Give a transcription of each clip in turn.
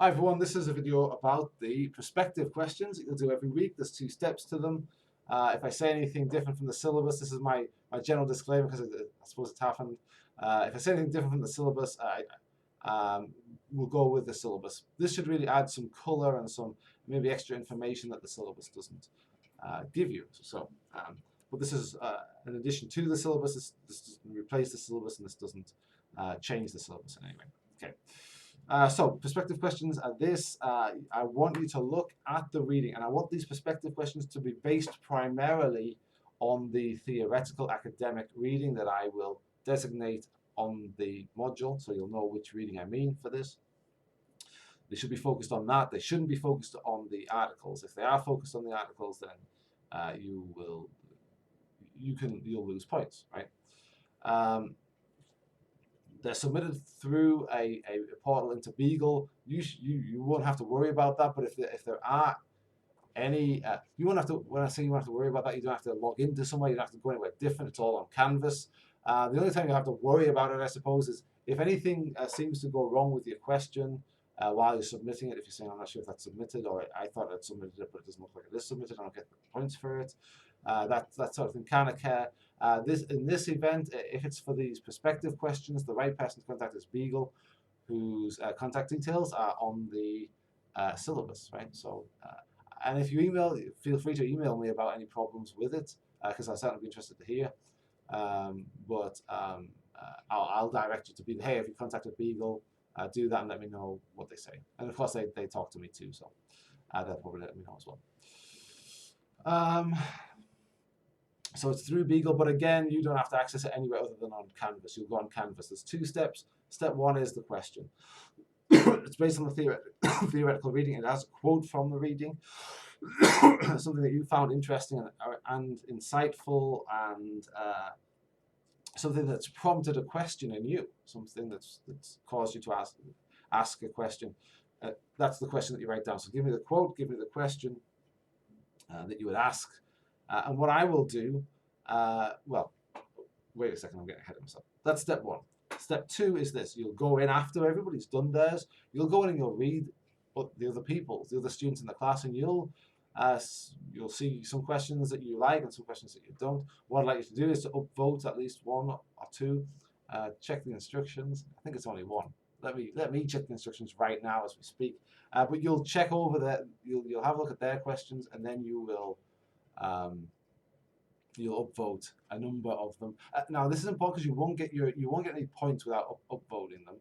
Hi everyone, this is a video about the prospective questions that you'll do every week. There's 2 steps to them. If I say anything different from the syllabus, this is my general disclaimer because I suppose it's happened. If I say anything different from the syllabus, we'll go with the syllabus. This should really add some color and some maybe extra information that the syllabus doesn't give you. But this is an addition to the syllabus. This doesn't replace the syllabus, and this doesn't change the syllabus in any way. Okay. So perspective questions are this. I want you to look at the reading, and I want these perspective questions to be based primarily on the theoretical academic reading that I will designate on the module, so you'll know which reading I mean for this. They should be focused on that. They shouldn't be focused on the articles. If they are focused on the articles, then you'll lose points, right? They're submitted through a portal into Beagle. You won't have to worry about that. But if there are any, you won't have to. When I say you won't have to worry about that, you don't have to log into somewhere. You don't have to go anywhere different. It's all on Canvas. The only time you have to worry about it, I suppose, is if anything seems to go wrong with your question while you're submitting it. If you're saying, I'm not sure if that's submitted, or I thought I'd submitted it, but it doesn't look like it is submitted, I don't get the points for it. That sort of thing can occur. In this event, if it's for these perspective questions, the right person to contact is Beagle, whose contact details are on the syllabus, right? So, and if you email, feel free to email me about any problems with it, because I'll certainly be interested to hear. I'll direct you to Beagle. Hey, if you contacted Beagle, do that and let me know what they say. And of course, they talk to me too, so they'll probably let me know as well. So it's through Beagle, but again, you don't have to access it anywhere other than on Canvas. You'll go on Canvas. There's 2 steps. Step 1 is the question. It's based on the theoretical reading. It has a quote from the reading, something that you found interesting and insightful, and something that's prompted a question in you, something that's caused you to ask a question. That's the question that you write down. So give me the quote, give me the question that you would ask. And what I will do, well, wait a second, I'm getting ahead of myself. That's step 1. Step 2 is this. You'll go in after everybody's done theirs. You'll go in and you'll read what the other students in the class, and you'll see some questions that you like and some questions that you don't. What I'd like you to do is to upvote at least 1 or 2. Check the instructions. I think it's only 1. Let me check the instructions right now as we speak. But you'll check over that. You'll have a look at their questions, and then you'll upvote a number of them. Now this is important because you won't get any points without upvoting them,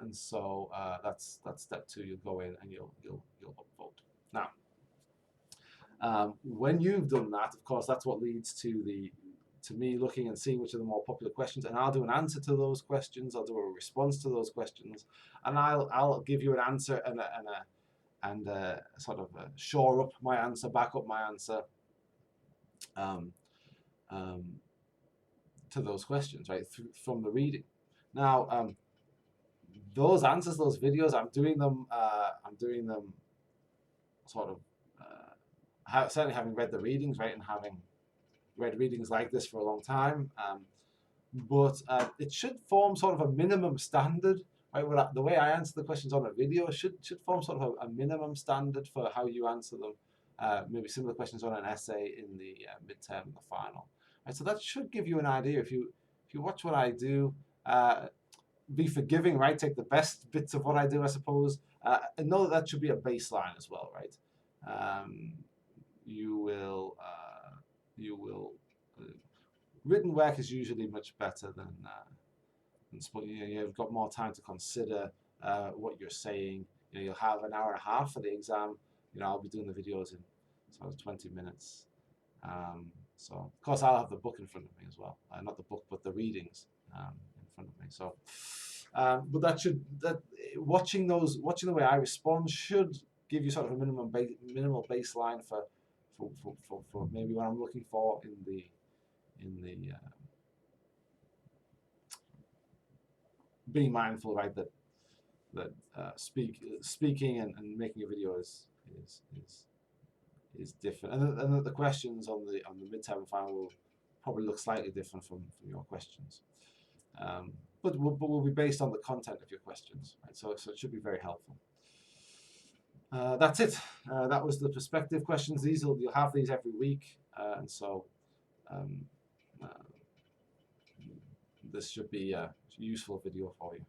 and so that's step 2. You'll go in and you'll upvote. Now, when you've done that, of course, that's what leads to me looking and seeing which are the more popular questions, and I'll do an answer to those questions. I'll do a response to those questions, and I'll give you an answer and sort of shore up my answer, back up my answer to those questions, right, from the reading. Now, those answers, those videos, I'm doing them sort of certainly having read the readings, right, and having read readings like this for a long time. But it should form sort of a minimum standard. Right, the way I answer the questions on a video should form sort of a minimum standard for how you answer them. Maybe similar questions on an essay in the midterm and the final. Right, so that should give you an idea. If you watch what I do, be forgiving, right? Take the best bits of what I do, I suppose, and know that should be a baseline as well, right? Written work is usually much better than you've got more time to consider what you're saying. You'll have an hour and a half for the exam. I'll be doing the videos in sort of 20 minutes. So of course I'll have the book in front of me as well. Not the book, but the readings in front of me. So, but watching the way I respond should give you sort of a minimal baseline for maybe what I'm looking for in the being mindful, right, that speaking and making a video is different, and that the questions on the midterm and final will probably look slightly different from your questions, but will be based on the content of your questions, right? So it should be very helpful. That's it. That was the perspective questions. You'll have these every week, and so um, uh, this should be a useful video for you.